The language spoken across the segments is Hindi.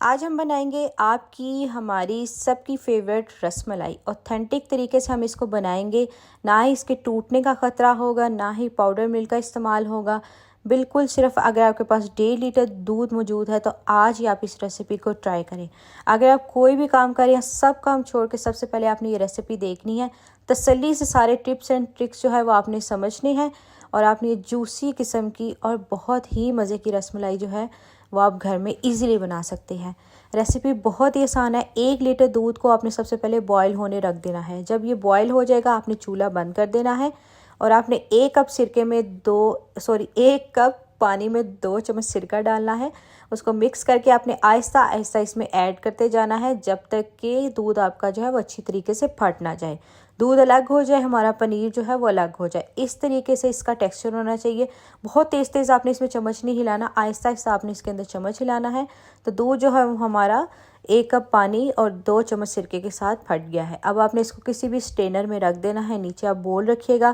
आज हम बनाएंगे आपकी हमारी सबकी फेवरेट रसमलाई। ऑथेंटिक तरीके से हम इसको बनाएंगे। ना ही इसके टूटने का ख़तरा होगा, ना ही पाउडर मिल्क का इस्तेमाल होगा। बिल्कुल सिर्फ अगर आपके पास 1.5 लीटर दूध मौजूद है तो आज ही आप इस रेसिपी को ट्राई करें। अगर आप कोई भी काम करें या सब काम छोड़ के सबसे पहले आपने ये रेसिपी देखनी है। तसल्ली से सारे टिप्स एंड ट्रिक्स जो है वो आपने समझनी है और आपने ये जूसी किस्म की और बहुत ही मज़े की रसमलाई जो है वो आप घर में इजीली बना सकते हैं। रेसिपी बहुत ही आसान है। 1 लीटर दूध को आपने सबसे पहले बॉईल होने रख देना है। जब ये बॉईल हो जाएगा आपने चूल्हा बंद कर देना है और आपने 1 कप पानी में 2 चम्मच सिरका डालना है। उसको मिक्स करके आपने आहिस्ता आहिस्ता इसमें ऐड करते जाना है जब तक कि दूध आपका जो है वो अच्छी तरीके से फट ना जाए। दूध अलग हो जाए, हमारा पनीर जो है वो अलग हो जाए। इस तरीके से इसका टेक्सचर होना चाहिए। बहुत तेज़ तेज़ आपने इसमें चम्मच नहीं हिलाना, आहिस्ता आहिस्ता आपने इसके अंदर चम्मच हिलाना है। तो दूध जो है वो हमारा 1 कप पानी और 2 चम्मच सिरके के साथ फट गया है। अब आपने इसको किसी भी स्ट्रेनर में रख देना है। नीचे आप बोल रखिएगा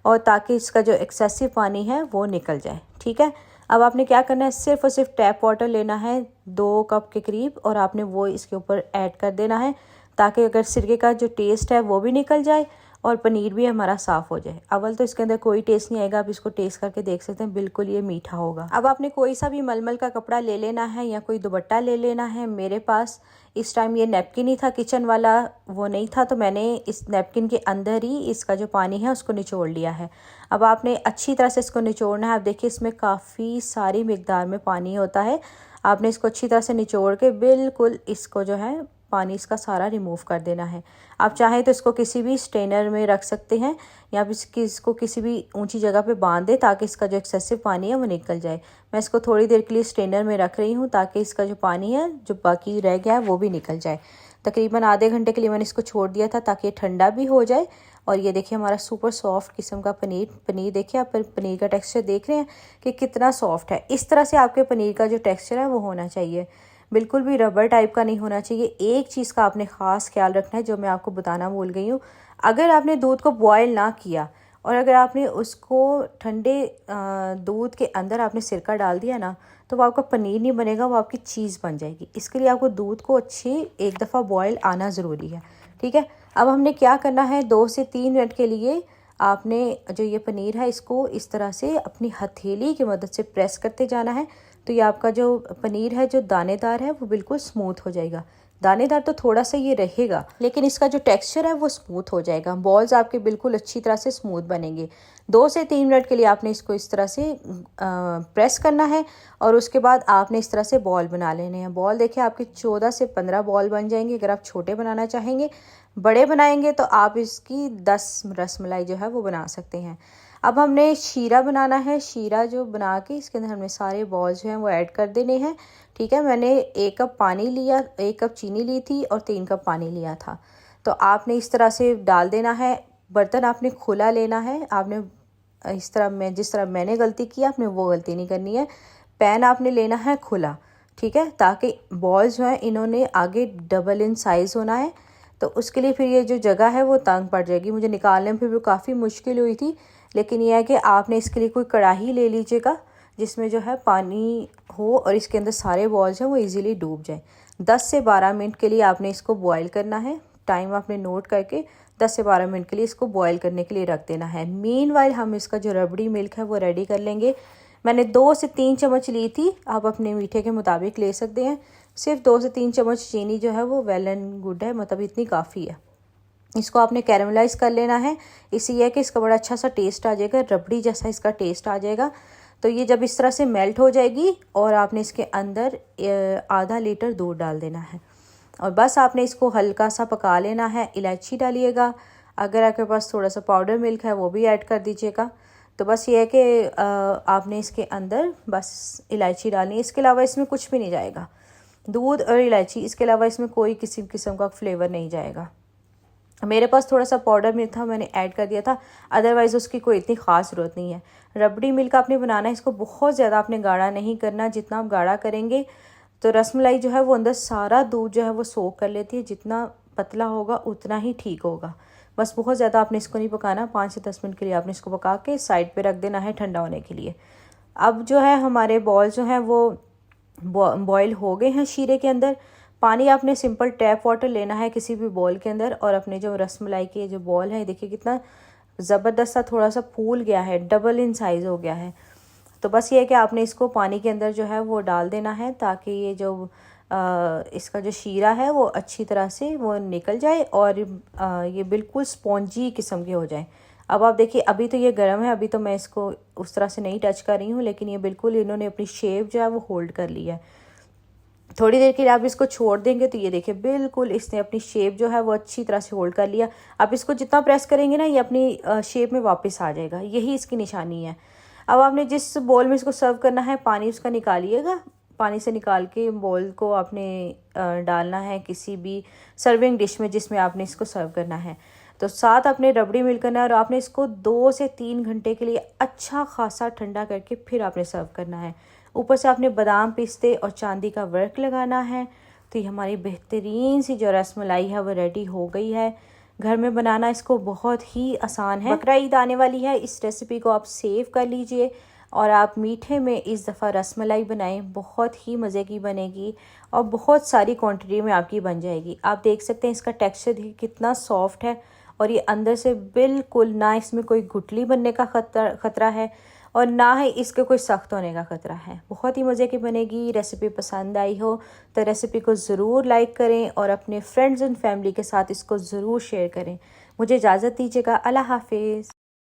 और ताकि इसका जो एक्सेसिव पानी है वो निकल जाए। ठीक है, अब आपने क्या करना है, सिर्फ और सिर्फ टैप वाटर लेना है 2 कप के करीब और आपने वो इसके ऊपर ऐड कर देना है ताकि अगर सिरके का जो टेस्ट है वो भी निकल जाए और पनीर भी हमारा साफ़ हो जाए। अव्वल तो इसके अंदर कोई टेस्ट नहीं आएगा, आप इसको टेस्ट करके देख सकते हैं, बिल्कुल ये मीठा होगा। अब आपने कोई सा भी मलमल का कपड़ा ले लेना है या कोई दुपट्टा ले लेना है। मेरे पास इस टाइम ये नैपकिन ही था, किचन वाला वो नहीं था, तो मैंने इस नैपकिन के अंदर ही इसका जो पानी है उसको निचोड़ लिया है। अब आपने अच्छी तरह से इसको निचोड़ना है। आप देखिए इसमें काफ़ी सारी मिकदार में पानी होता है। आपने इसको अच्छी तरह से निचोड़ के बिल्कुल इसको जो है पानी इसका सारा रिमूव कर देना है। आप चाहें तो इसको किसी भी स्ट्रेनर में रख सकते हैं या इसको किसी भी ऊंची जगह पे बांध दें ताकि इसका जो एक्सेसिव पानी है वो निकल जाए। मैं इसको थोड़ी देर के लिए स्ट्रेनर में रख रही हूँ ताकि इसका जो पानी है जो बाकी रह गया है वो भी निकल जाए। तकरीबन आधे घंटे के लिए मैंने इसको छोड़ दिया था ताकि ये ठंडा भी हो जाए। और ये देखिए हमारा सुपर सॉफ्ट किस्म का पनीर देखिए आप पनीर का टेक्सचर देख रहे हैं कि कितना सॉफ्ट है। इस तरह से आपके पनीर का जो टेक्सचर है वो होना चाहिए, बिल्कुल भी रबर टाइप का नहीं होना चाहिए। एक चीज़ का आपने ख़ास ख्याल रखना है जो मैं आपको बताना भूल गई हूँ। अगर आपने दूध को बॉयल ना किया और अगर आपने उसको ठंडे दूध के अंदर आपने सिरका डाल दिया ना तो वो आपका पनीर नहीं बनेगा, वो आपकी चीज़ बन जाएगी। इसके लिए आपको दूध को अच्छी एक दफ़ा बॉयल आना ज़रूरी है। ठीक है, अब हमने क्या करना है, 2 से 3 मिनट के लिए आपने जो ये पनीर है इसको इस तरह से अपनी हथेली की मदद से प्रेस करते जाना है। तो ये आपका जो पनीर है जो दानेदार है वो बिल्कुल स्मूथ हो जाएगा। दानेदार तो थोड़ा सा ये रहेगा लेकिन इसका जो टेक्सचर है वो स्मूथ हो जाएगा। बॉल्स आपके बिल्कुल अच्छी तरह से स्मूथ बनेंगे। 2 से 3 मिनट के लिए आपने इसको इस तरह से प्रेस करना है और उसके बाद आपने इस तरह से बॉल बना लेने हैं। बॉल देखिए आपके 14 से 15 बॉल बन जाएंगे। अगर आप छोटे बनाना चाहेंगे, बड़े बनाएंगे तो आप इसकी 10 रसमलाई जो है वो बना सकते हैं। अब हमने शीरा बनाना है। शीरा जो बना के इसके अंदर हमने सारे बॉल्स जो हैं वो ऐड कर देने हैं। ठीक है, मैंने 1 कप पानी लिया, 1 कप चीनी ली थी और 3 कप पानी लिया था। तो आपने इस तरह से डाल देना है। बर्तन आपने खुला लेना है। आपने इस तरह जिस तरह मैंने गलती की आपने वो गलती नहीं करनी है। पैन आपने लेना है खुला, ठीक है, ताकि बॉल्स जो हैं इन्होंने आगे डबल इन साइज़ होना है। तो उसके लिए फिर ये जो जगह है वो तंग पड़ जाएगी। मुझे निकालने में फिर भी काफ़ी मुश्किल हुई थी, लेकिन यह है कि आपने इसके लिए कोई कढ़ाई ले लीजिएगा जिसमें जो है पानी हो और इसके अंदर सारे बॉल्स हैं वो इजीली डूब जाए। 10 से 12 मिनट के लिए आपने इसको बॉईल करना है। टाइम आपने नोट करके 10 से 12 मिनट के लिए इसको बॉईल करने के लिए रख देना है। मीनवाइल हम इसका जो रबड़ी मिल्क है वो रेडी कर लेंगे। मैंने 2 से 3 चम्मच ली थी, आप अपने मीठे के मुताबिक ले सकते हैं। सिर्फ 2 से 3 चम्मच चीनी जो है वो वेल एंड गुड है, मतलब इतनी काफ़ी है। इसको आपने कैरमलाइज कर लेना है। इसी है कि इसका बड़ा अच्छा सा टेस्ट आ जाएगा, रबड़ी जैसा इसका टेस्ट आ जाएगा। तो ये जब इस तरह से मेल्ट हो जाएगी और आपने इसके अंदर आधा लीटर दूध डाल देना है और बस आपने इसको हल्का सा पका लेना है। इलायची डालिएगा, अगर आपके पास थोड़ा सा पाउडर मिल्क है वो भी ऐड कर दीजिएगा। तो बस ये है कि आपने इसके अंदर बस इलायची डालनी है। इसके अलावा इसमें कुछ भी नहीं जाएगा, दूध और इलायची, इसके अलावा इसमें कोई किसी किस्म का फ्लेवर नहीं जाएगा। मेरे पास थोड़ा सा पाउडर मिल्क था, मैंने ऐड कर दिया था, अदरवाइज़ उसकी कोई इतनी ख़ास ज़रूरत नहीं है। रबड़ी मिल्क आपने बनाना है, इसको बहुत ज़्यादा आपने गाढ़ा नहीं करना। जितना आप गाढ़ा करेंगे तो रसमलाई जो है वो अंदर सारा दूध जो है वो सोख कर लेती है। जितना पतला होगा उतना ही ठीक होगा। बस बहुत ज़्यादा आपने इसको नहीं पकाना। 5 से 10 मिनट के लिए आपने इसको पका के साइड पर रख देना है ठंडा होने के लिए। अब जो है हमारे बॉल जो हैं वो बॉयल हो गए हैं शीरे के अंदर। पानी आपने सिंपल टैप वाटर लेना है किसी भी बॉल के अंदर, और अपने जो रसमलाई के जो बॉल है देखिए कितना ज़बरदस्त सा थोड़ा सा फूल गया है, डबल इन साइज़ हो गया है। तो बस ये है कि आपने इसको पानी के अंदर जो है वो डाल देना है, ताकि ये जो इसका जो शीरा है वो अच्छी तरह से वो निकल जाए और ये बिल्कुल स्पॉन्जी किस्म के हो जाए। अब आप देखिए अभी तो ये गर्म है, अभी तो मैं इसको उस तरह से नहीं टच कर रही हूँ, लेकिन ये बिल्कुल इन्होंने अपनी शेप जो है वो होल्ड कर ली है। थोड़ी देर के लिए आप इसको छोड़ देंगे तो ये देखिए बिल्कुल इसने अपनी शेप जो है वो अच्छी तरह से होल्ड कर लिया। आप इसको जितना प्रेस करेंगे ना ये अपनी शेप में वापस आ जाएगा, यही इसकी निशानी है। अब आपने जिस बोल में इसको सर्व करना है पानी उसका निकालिएगा, पानी से निकाल के बोल को आपने डालना है किसी भी सर्विंग डिश में जिसमें आपने इसको सर्व करना है। तो साथ अपने रबड़ी मिल्क करना है और आपने इसको 2 से 3 घंटे के लिए अच्छा खासा ठंडा करके फिर आपने सर्व करना है। ऊपर से आपने बादाम, पिस्ते और चांदी का वर्क लगाना है। तो ये हमारी बेहतरीन सी जो रसमलाई है वो रेडी हो गई है। घर में बनाना इसको बहुत ही आसान है। बकरा ईद आने वाली है, इस रेसिपी को आप सेव कर लीजिए और आप मीठे में इस दफ़ा रसमलाई बनाएं, बहुत ही मज़े की बनेगी और बहुत सारी क्वांटिटी में आपकी बन जाएगी। आप देख सकते हैं इसका टेक्सचर देखिए कितना सॉफ्ट है और ये अंदर से बिल्कुल ना इसमें कोई गुठली बनने का खतरा है और ना ही इसके कोई सख्त होने का खतरा है। बहुत ही मज़े की बनेगी। रेसिपी पसंद आई हो तो रेसिपी को ज़रूर लाइक करें और अपने फ्रेंड्स एंड फैमिली के साथ इसको ज़रूर शेयर करें। मुझे इजाज़त दीजिएगा। अल्लाह हाफिज़।